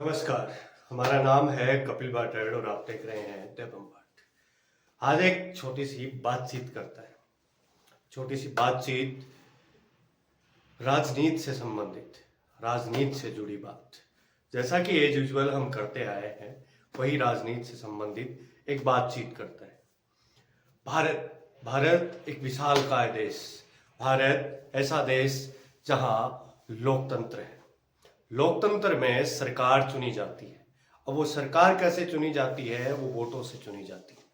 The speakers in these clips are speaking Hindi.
नमस्कार। हमारा नाम है कपिल भाटेड़ और आप देख रहे हैं देवम भाट। आज एक छोटी सी बातचीत करता है। छोटी सी बातचीत राजनीति से संबंधित, राजनीति से जुड़ी बात। जैसा कि एज यूजुअल हम करते आए हैं, वही राजनीति से संबंधित एक बातचीत करता है। भारत एक विशालकाय देश। भारत ऐसा देश जहां लोकतंत्र है। लोकतंत्र में सरकार चुनी जाती है। अब वो सरकार कैसे चुनी जाती है? वो वोटों से चुनी जाती है।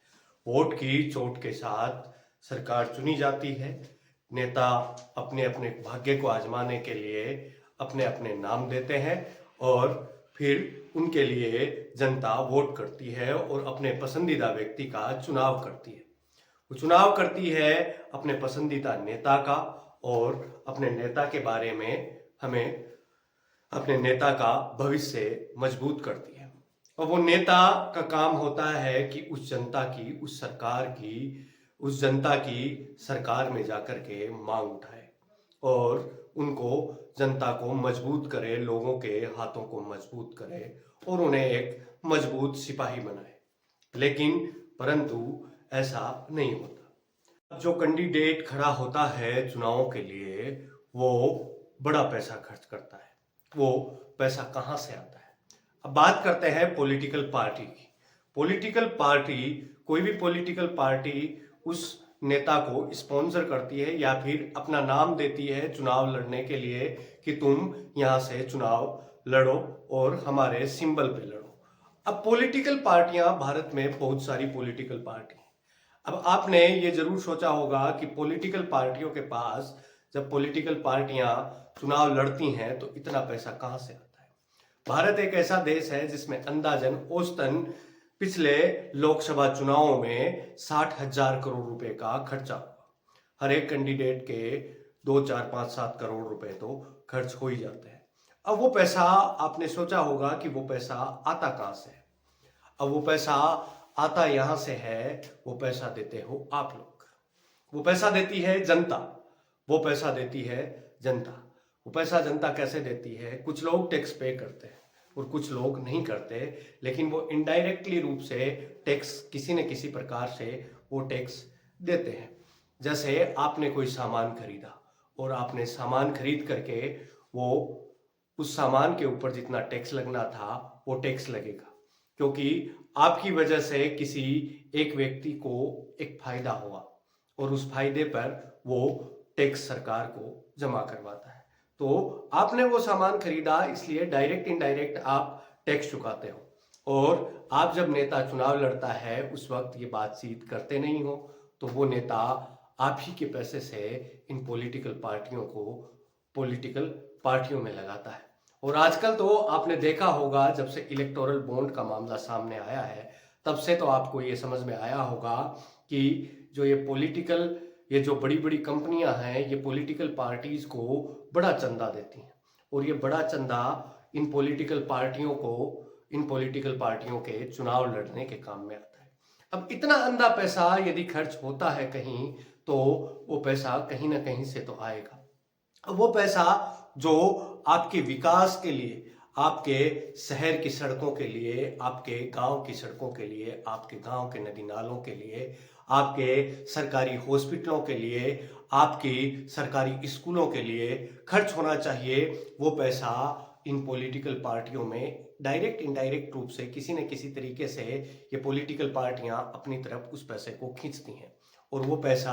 वोट की चोट के साथ सरकार चुनी जाती है। नेता अपने अपने भाग्य को आजमाने के लिए अपने अपने नाम देते हैं और फिर उनके लिए जनता वोट करती है और अपने पसंदीदा व्यक्ति का चुनाव करती है। वो चुनाव करती है अपने पसंदीदा नेता का और अपने नेता के बारे में हमें अपने नेता का भविष्य मजबूत करती है। और वो नेता का काम होता है कि उस जनता की, उस सरकार की, उस जनता की सरकार में जाकर के मांग उठाए और उनको, जनता को मजबूत करे, लोगों के हाथों को मजबूत करे और उन्हें एक मजबूत सिपाही बनाए। लेकिन परंतु ऐसा नहीं होता। जो कैंडिडेट खड़ा होता है चुनावों के लिए, वो बड़ा पैसा खर्च करता है। वो पैसा कहाँ से आता है? अब बात करते हैं पॉलिटिकल पार्टी की। पॉलिटिकल पार्टी, कोई भी पॉलिटिकल पार्टी उस नेता को स्पॉन्सर करती है या फिर अपना नाम देती है चुनाव लड़ने के लिए कि तुम यहाँ से चुनाव लड़ो और हमारे सिंबल पे लड़ो। अब पॉलिटिकल पार्टियां, भारत में बहुत सारी पॉलिटिकल पार्टी। अब आपने ये जरूर सोचा होगा कि पॉलिटिकल पार्टियों के पास, जब पॉलिटिकल पार्टियां चुनाव लड़ती हैं तो इतना पैसा कहां से आता है? भारत एक ऐसा देश है जिसमें अंदाजन औसतन पिछले लोकसभा चुनावों में 60,000 करोड़ रुपए का खर्चा हुआ। हर एक कैंडिडेट के 2, 4, 5, 7 करोड़ रुपए तो खर्च हो ही जाते हैं। अब वो पैसा, आपने सोचा होगा कि वो पैसा आता कहां से है? अब वो पैसा आता यहां से है, वो पैसा देते हो आप लोग। वो पैसा देती है जनता। वो पैसा देती है जनता। वो पैसा जनता कैसे देती है? कुछ लोग टैक्स पे करते हैं और कुछ लोग नहीं करते, लेकिन वो इनडायरेक्टली रूप से टैक्स किसी न किसी प्रकार से वो टैक्स देते हैं। जैसे आपने कोई सामान खरीदा और आपने सामान खरीद करके वो, उस सामान के ऊपर जितना टैक्स लगना था वो टैक्स लगेगा, क्योंकि आपकी वजह से किसी एक व्यक्ति को एक फायदा हुआ और उस फायदे पर वो टैक्स सरकार को जमा करवाता है। तो आपने वो सामान खरीदा, इसलिए डायरेक्ट इनडायरेक्ट आप टैक्स चुकाते हो। और आप जब नेता चुनाव लड़ता है उस वक्त ये बातचीत करते नहीं हो, तो वो नेता आप ही के पैसे से इन पॉलिटिकल पार्टियों को पॉलिटिकल पार्टियों में लगाता है। और आजकल तो आपने देखा होगा, जब से इलेक्टोरल बॉन्ड का मामला सामने आया है तब से तो आपको ये समझ में आया होगा कि जो ये जो बड़ी बड़ी कंपनियां हैं, ये पॉलिटिकल पार्टीज को बड़ा चंदा देती हैं और ये बड़ा चंदा इन पॉलिटिकल पार्टियों को, इन पॉलिटिकल पार्टियों के चुनाव लड़ने के काम में आता है। अब इतना अंधा पैसा यदि खर्च होता है कहीं, तो वो पैसा कहीं ना कहीं से तो आएगा। वो पैसा जो आपके विकास के लिए, आपके शहर की सड़कों के लिए, आपके गांव की सड़कों के लिए, आपके गांव के नदी नालों के लिए, आपके सरकारी हॉस्पिटलों के लिए, आपकी सरकारी स्कूलों के लिए खर्च होना चाहिए, वो पैसा इन पॉलिटिकल पार्टियों में डायरेक्ट इनडायरेक्ट रूप से किसी न किसी तरीके से ये पॉलिटिकल पार्टियां अपनी तरफ उस पैसे को खींचती हैं और वो पैसा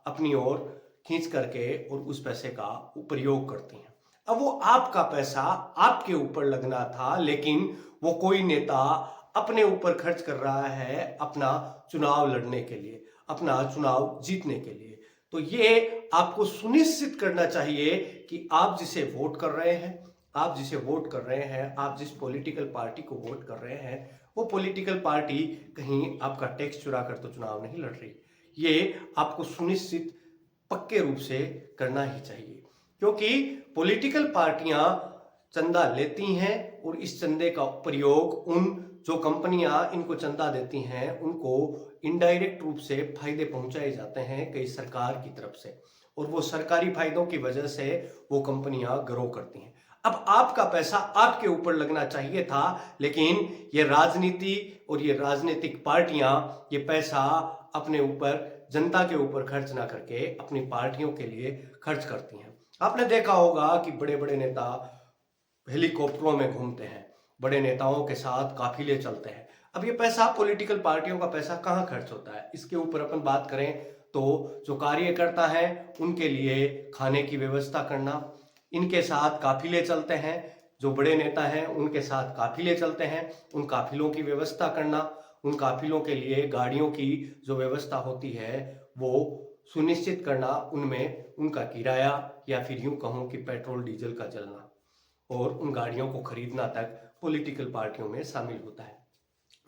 अपनी ओर खींच करके और उस पैसे का प्रयोग करती हैं। अब वो आपका पैसा आपके ऊपर लगना था, लेकिन वो कोई नेता अपने ऊपर खर्च कर रहा है अपना चुनाव लड़ने के लिए, अपना चुनाव जीतने के लिए। तो ये आपको सुनिश्चित करना चाहिए कि आप जिसे वोट कर रहे हैं, आप जिसे वोट कर रहे हैं, आप जिस पॉलिटिकल पार्टी को वोट कर रहे हैं, वो पॉलिटिकल पार्टी कहीं आपका टैक्स चुरा कर तो चुनाव नहीं लड़ रही। ये आपको सुनिश्चित पक्के रूप से करना ही चाहिए, क्योंकि पॉलिटिकल पार्टियां चंदा लेती हैं और इस चंदे का प्रयोग उन, जो कंपनियां इनको चंदा देती हैं, उनको इनडायरेक्ट रूप से फायदे पहुंचाए जाते हैं कई सरकार की तरफ से, और वो सरकारी फायदों की वजह से वो कंपनियां ग्रो करती हैं। अब आपका पैसा आपके ऊपर लगना चाहिए था, लेकिन ये राजनीति और ये राजनीतिक पार्टियां ये पैसा अपने ऊपर, जनता के ऊपर खर्च ना करके अपनी पार्टियों के लिए खर्च करती हैं। आपने देखा होगा कि बड़े बड़े नेता हेलीकॉप्टरों में घूमते हैं, बड़े नेताओं के साथ काफिले चलते हैं। अब ये पैसा, पॉलिटिकल पार्टियों का पैसा कहाँ खर्च होता है? इसके ऊपर अपन बात करें तो जो कार्यकर्ता हैं उनके लिए खाने की व्यवस्था करना, इनके साथ काफिले चलते हैं, जो बड़े नेता हैं उनके साथ काफिले चलते हैं, उन काफिलों की व्यवस्था करना, उन काफिलों के लिए गाड़ियों की जो व्यवस्था होती है वो सुनिश्चित करना, उनमें उनका किराया या फिर यूं कहूं कि पेट्रोल डीजल का जलना और उन गाड़ियों को खरीदना तक पॉलिटिकल पार्टियों में शामिल होता है।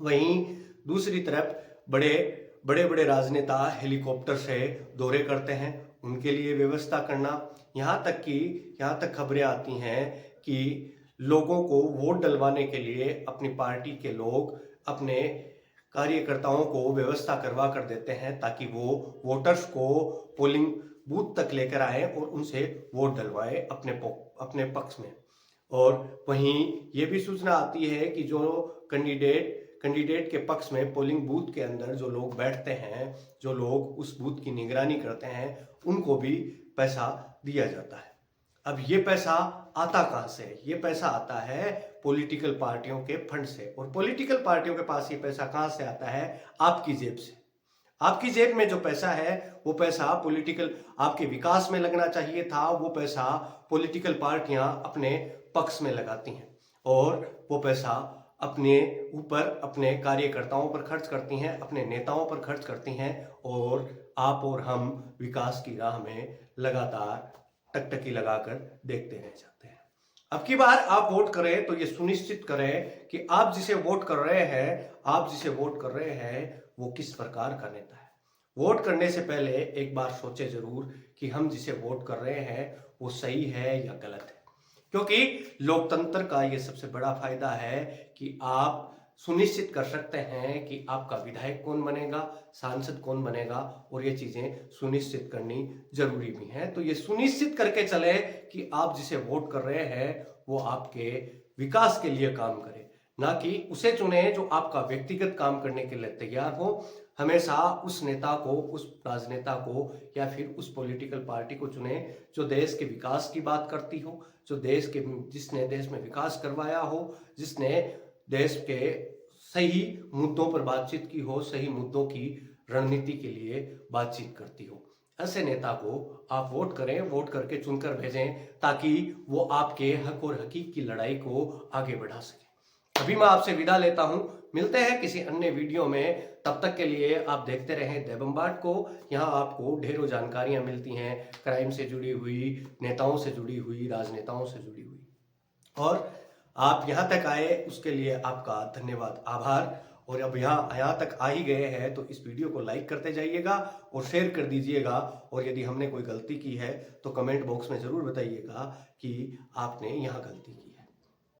वहीं दूसरी तरफ बड़े बड़े राजनेता हेलीकॉप्टर से दौरे करते हैं, उनके लिए व्यवस्था करना, यहाँ तक खबरें आती हैं कि लोगों को वोट डलवाने के लिए अपनी पार्टी के लोग अपने कार्यकर्ताओं को व्यवस्था करवा कर देते हैं ताकि वो वोटर्स को पोलिंग बूथ तक लेकर आए और उनसे वोट डलवाएं अपने पक्ष में। और वहीं ये भी सूचना आती है कि जो कैंडिडेट के पक्ष में पोलिंग बूथ के अंदर जो लोग बैठते हैं, जो लोग उस बूथ की निगरानी करते हैं, उनको भी पैसा दिया जाता है। अब ये पैसा आता कहाँ से? ये पैसा आता है पॉलिटिकल पार्टियों के फंड से। और पॉलिटिकल पार्टियों के पास ये पैसा कहाँ से आता है? आपकी जेब से। आपकी जेब में जो पैसा है वो पैसा आपके विकास में लगना चाहिए था, वो पैसा पॉलिटिकल पार्टियां अपने पक्ष में लगाती हैं और वो पैसा अपने ऊपर, अपने कार्यकर्ताओं पर खर्च करती हैं, अपने नेताओं पर खर्च करती हैं और आप और हम विकास की राह में लगातार टकटकी लगाकर देखते रह जाते हैं। अब की बार आप वोट करें तो ये सुनिश्चित करें कि आप जिसे वोट कर रहे हैं वो किस प्रकार का नेता है। वोट करने से पहले एक बार सोचे जरूर कि हम जिसे वोट कर रहे हैं वो सही है या गलत है, क्योंकि लोकतंत्र का ये सबसे बड़ा फायदा है कि आप सुनिश्चित कर सकते हैं कि आपका विधायक कौन बनेगा, सांसद कौन बनेगा, और ये चीजें सुनिश्चित करनी जरूरी भी है। तो ये सुनिश्चित करके चले कि आप जिसे वोट कर रहे हैं वो आपके विकास के लिए काम करे, ना कि उसे चुने जो आपका व्यक्तिगत काम करने के लिए तैयार हो। हमेशा उस नेता को, उस राजनेता को या फिर उस पॉलिटिकल पार्टी को चुने जो देश के विकास की बात करती हो, जिसने देश में विकास करवाया हो, जिसने देश के सही मुद्दों पर बातचीत की हो, सही मुद्दों की रणनीति के लिए बातचीत करती हो। ऐसे नेता को आप वोट करें, वोट करके चुनकर भेजें ताकि वो आपके हक और हकीक की लड़ाई को आगे बढ़ा सके। अभी मैं आपसे विदा लेता हूं, मिलते हैं किसी अन्य वीडियो में। तब तक के लिए आप देखते रहें देबम्बाट को। यहाँ आपको ढेरों जानकारियां मिलती हैं, क्राइम से जुड़ी हुई, नेताओं से जुड़ी हुई, राजनेताओं से जुड़ी हुई। और आप यहाँ तक आए उसके लिए आपका धन्यवाद, आभार। और अब यहाँ तक आ ही गए हैं तो इस वीडियो को लाइक करते जाइएगा और शेयर कर दीजिएगा। और यदि हमने कोई गलती की है तो कमेंट बॉक्स में ज़रूर बताइएगा कि आपने यहाँ गलती की।